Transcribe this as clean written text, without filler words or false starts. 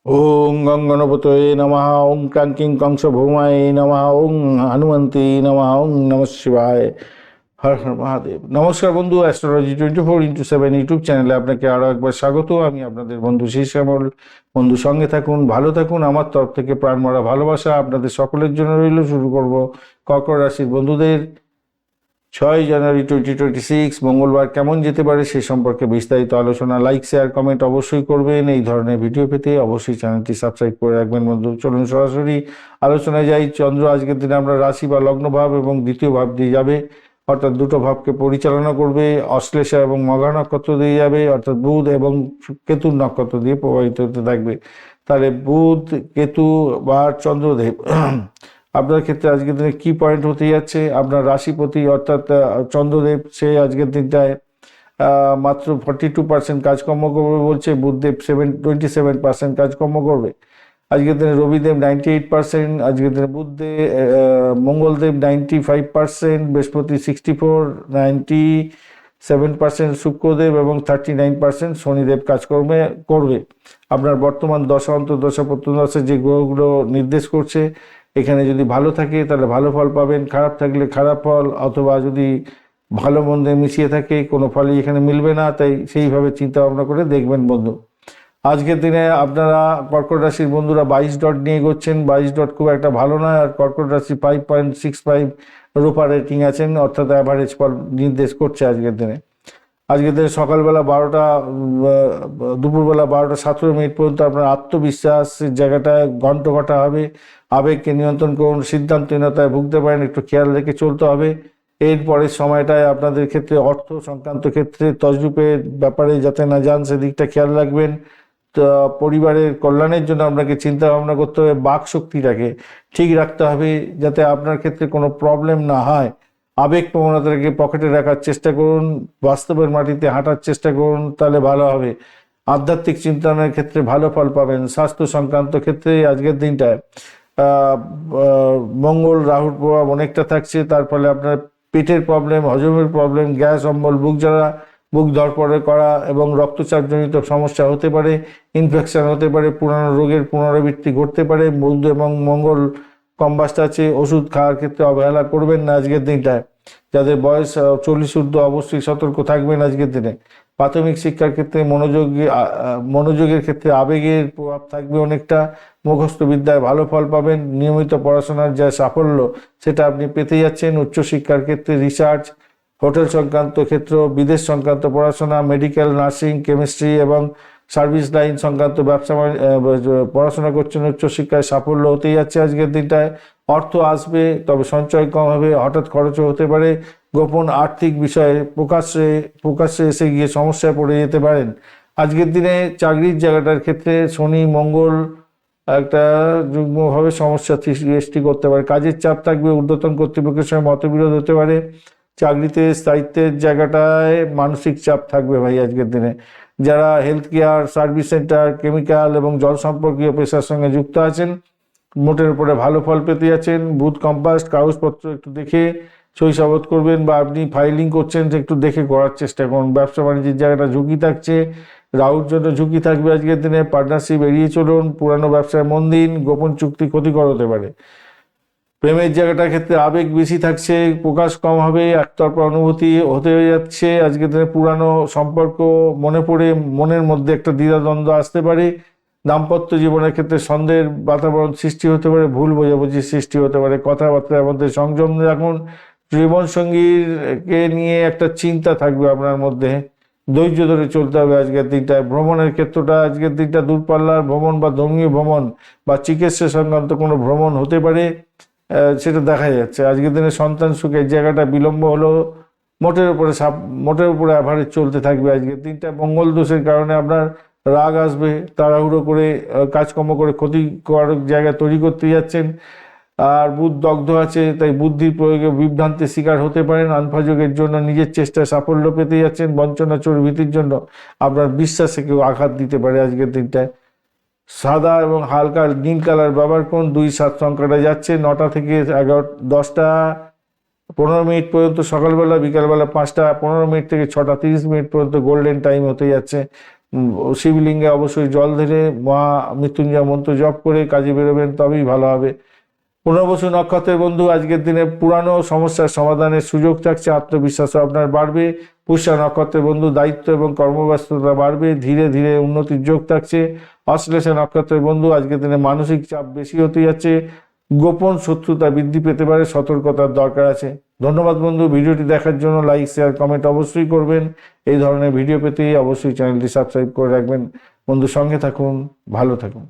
ওং গঙ্গণপতয়ে নমঃ, ওং ক্রান্তিং কংস ভৌমায় নমঃ, ওং হনুমন্তে নমঃ, ওং নমঃ শিবায়। হর হর মহাদেব। নমস্কার বন্ধু, অ্যাস্ট্রোলজি 24x7 ইউটিউব চ্যানেলে আপনাকে আরও একবার স্বাগত। আমি আপনাদের বন্ধু শ্যামল। বন্ধু সঙ্গে থাকুন, ভালো থাকুন। আমার তরফ থেকে প্রাণমরা ভালোবাসা আপনাদের সকলের জন্য রইল। শুরু করব কর্কট রাশির বন্ধুদের 6 জানুয়ারি 2026 মঙ্গলবার কেমন যেতে পারে সে সম্পর্কে বিস্তারিত আলোচনা। লাইক, শেয়ার, কমেন্ট অবশ্যই করবেন। এই ধরনের ভিডিও পেতে অবশ্যই চ্যানেলটি সাবস্ক্রাইব করে রাখবেন বন্ধু। চলুন সরাসরি আলোচনায় যাই। চন্দ্র আজকের দিনে আমরা রাশি বা লগ্ন ভাব এবং দ্বিতীয় ভাব দিয়ে যাবে, অর্থাৎ দুটো ভাবকে পরিচালনা করবে। অশ্লেষা এবং মঘা নক্ষত্র দিয়ে যাবে, অর্থাৎ বুধ এবং কেতুর নক্ষত্র দিয়ে প্রবাহিত হতে থাকবে। তাহলে বুধ, কেতু বা চন্দ্রদেব আপনার ক্ষেত্রে আজকের দিনে কি পয়েন্ট হতে যাচ্ছে। আপনার রাশিপতি অর্থাৎ চন্দ্রদেব, সে আজকের দিনটায় মাত্র 42% কাজকর্ম করবে বলছে। বুধদেব 27% কাজকর্ম করবে আজকের দিনে। রবিদেব 98%, আজকের দিনে বুধদেব, মঙ্গলদেব 95%, বৃহস্পতি 64, 97% শুক্রদেব এবং 39% শনিদেব কাজকর্মে করবে। আপনার বর্তমান দশা অন্তর্দশা প্রত্যদশা যে গ্রহগুলো নির্দেশ করছে, এখানে যদি ভালো থাকে তাহলে ভালো ফল পাবেন, খারাপ থাকলে খারাপ ফল, অথবা যদি ভালো মন্দে মিশিয়ে থাকে কোনো ফলই এখানে মিলবে না। তাই সেইভাবে চিন্তা ভাবনা করে দেখবেন বন্ধু। আজকের দিনে আপনারা কর্কট রাশির বন্ধুরা 22 ডট নিয়ে এগোচ্ছেন। 22 ডট খুব একটা ভালো নয়। আর কর্কট রাশি 5.65 রূপা রেটিং আছেন, অর্থাৎ অ্যাভারেজ ফল নির্দেশ করছে আজকের দিনে। আজকের দিনে সকালবেলা 12টা, দুপুরবেলা 12টা 17 মিনিট পর্যন্ত আপনার আত্মবিশ্বাসের জায়গাটায় ঘন্ট ঘটা হবে। আবেগকে নিয়ন্ত্রণ করুন, সিদ্ধান্তহীনতায় ভুগতে পারেন, একটু খেয়াল রেখে চলতে হবে। এরপরের সময়টায় আপনাদের ক্ষেত্রে অর্থ সংক্রান্ত ক্ষেত্রে তজরূপের ব্যাপারে যাতে না যান সেদিকটা খেয়াল রাখবেন। তো পরিবারের কল্যাণের জন্য আপনাকে চিন্তা ভাবনা করতে হবে। বাক শক্তিটাকে ঠিক রাখতে হবে যাতে আপনার ক্ষেত্রে কোনো প্রবলেম না হয়। আবেগ প্রবণতাকে পকেটে রাখার চেষ্টা করুন, বাস্তবের মাটিতে হাঁটার চেষ্টা করুন, তাহলে ভালো হবে। আধ্যাত্মিক চিন্তনের ক্ষেত্রে ভালো ফল পাবেন। স্বাস্থ্য সংক্রান্ত ক্ষেত্রে আজকের দিনটায় আহ, মঙ্গল রাহুর প্রভাব অনেকটা থাকছে। তার ফলে আপনার পেটের প্রবলেম, হজমের প্রবলেম, গ্যাস অম্বল, বুক জ্বালা, বুক ধড়ফড় করা এবং রক্তচাপজনিত সমস্যা হতে পারে। ইনফেকশন হতে পারে, পুরানো রোগের পুনরাবৃত্তি ঘটতে পারে। বুধ এবং মঙ্গল কম্বাস্ট আছে। ওষুধ খাওয়ার ক্ষেত্রে অবহেলা করবেন না আজকের দিনটায়। যাদের বয়স 40 ঊর্ধ্ব অবশ্যই সতর্ক থাকবেন আজকের দিনে। প্রাথমিক শিক্ষার ক্ষেত্রে মনোযোগের ক্ষেত্রে আবেগের প্রভাব থাকবে অনেকটা। মুখস্থ বিদ্যায় ভালো ফল পাবেন। নিয়মিত পড়াশোনার যা সাফল্য সেটা আপনি পেতে যাচ্ছেন। উচ্চশিক্ষার ক্ষেত্রে রিসার্চ, হোটেল সংক্রান্ত ক্ষেত্র, বিদেশ সংক্রান্ত পড়াশোনা, মেডিকেল, নার্সিং, কেমিস্ট্রি এবং সার্ভিস লাইন সংক্রান্ত ব্যবসা পড়াশোনা করছেন, উচ্চশিক্ষায় সাফল্য হতেই যাচ্ছে আজকের দিনটায়। অর্থ আসবে, তবে সঞ্চয় কম হবে, হঠাৎ খরচও হতে পারে। গোপন আর্থিক বিষয়ে প্রকাশ্যে এসে গিয়ে সমস্যায় পড়ে যেতে পারেন আজকের দিনে। চাকরির জায়গাটার ক্ষেত্রে শনি মঙ্গল একটা যুগ্মভাবে সমস্যা সৃষ্টি করতে পারে। কাজের চাপ থাকবে, ঊর্ধ্বতন কর্তৃপক্ষের সঙ্গে মতবিরোধ হতে পারে। চাকরিতে স্থায়িত্বের জায়গাটায় মানসিক চাপ থাকবে ভাই আজকের দিনে। যারা health care, service centre, chemical এবং জল সম্পর্কীয় পেশার সঙ্গে যুক্ত আছেন, মোটের উপরে ভালো ফল পেতে যাচ্ছেন। বুথ কম্পাস্ট কাগজপত্র একটু দেখে সই সাবত করবেন, বা আপনি ফাইলিং করছেন একটু দেখে করার চেষ্টা করুন। ব্যবসা বাণিজ্যের জায়গাটা ঝুঁকি থাকছে, রাহুর জন্য ঝুঁকি থাকবে আজকের দিনে। পার্টনারশিপ এড়িয়ে চলুন, পুরানো ব্যবসায় মন দিন, গোপন চুক্তি ক্ষতিকর হতে পারে। প্রেমের জায়গাটার ক্ষেত্রে আবেগ বেশি থাকছে, প্রকাশ কম হবে, একতরফা অনুভূতি হতে যাচ্ছে আজকের দিনে। পুরানো সম্পর্ক মনে পড়ে মনের মধ্যে একটা দ্বিধাদ্বন্দ্ব আসতে পারে। দাম্পত্য জীবনের ক্ষেত্রে সন্দেহের বাতাবরণ সৃষ্টি হতে পারে, ভুল বোঝাবুঝির সৃষ্টি হতে পারে। কথাবার্তার মধ্যে সংযম রাখুন। জীবনসঙ্গীকে নিয়ে একটা চিন্তা থাকবে আপনার মধ্যে, ধৈর্য ধরে চলতে হবে আজকের দিনটায়। ভ্রমণের ক্ষেত্রটা আজকের দিনটা দূরপাল্লার ভ্রমণ বা ধর্মীয় ভ্রমণ বা চিকিৎসা সংক্রান্ত কোনো ভ্রমণ হতে পারে, সেটা দেখা যাচ্ছে আজকের দিনে। সন্তান সুখের জায়গাটা বিলম্ব হলেও মোটের উপরে অ্যাভারেজ চলতে থাকবে আজকের দিনটা। মঙ্গল দোষের কারণে আপনার রাগ আসবে, তাড়াহুড়ো করে কাজকর্ম করে ক্ষতিকর জায়গা তৈরি করতে যাচ্ছেন। আর বুধ দগ্ধ আছে, তাই বুদ্ধির প্রয়োগে বিভ্রান্তির শিকার হতে পারেন। আনফাযোগের জন্য নিজের চেষ্টায় সাফল্য পেতে যাচ্ছেন। বঞ্চনা চোরভীতির জন্য আপনার বিশ্বাসে কেউ আঘাত দিতে পারে আজকের দিনটায়। সাদা এবং হালকা নীল কালার ব্যবহার করুন। 2-7 সংখ্যাটা যাচ্ছে। 9টা থেকে 10টা 15 মিনিট পর্যন্ত সকালবেলা, বিকালবেলা 5টা 15 মিনিট থেকে 6টা 30 মিনিট পর্যন্ত গোল্ডেন টাইম হতে যাচ্ছে। শিবলিঙ্গে অবশ্যই জল ঢেলে মহা মৃত্যুঞ্জয় মন্ত্র জপ করে কাজে বেরোবেন, তবেই ভালো হবে। পুনর্বসু নক্ষত্রের বন্ধু, আজকের দিনে পুরানো সমস্যার সমাধানের সুযোগ থাকছে, আত্মবিশ্বাসও আপনার বাড়বে। পুষ্যা নক্ষত্রের বন্ধু, দায়িত্ব এবং কর্মব্যস্ততা বাড়বে, ধীরে ধীরে উন্নতির যোগ থাকছে। অশ্লেষা নক্ষত্রের বন্ধু, আজকের দিনে মানসিক চাপ বেশি হতে যাচ্ছে, গোপন শত্রুতা বৃদ্ধি পেতে পারে, সতর্কতার দরকার আছে। ধন্যবাদ বন্ধু, ভিডিওটি দেখার জন্য লাইক শেয়ার কমেন্ট অবশ্যই করবেন। এই ধরনের ভিডিও পেতে অবশ্যই চ্যানেলটি সাবস্ক্রাইব করে রাখবেন। বন্ধু সঙ্গে থাকুন, ভালো থাকুন।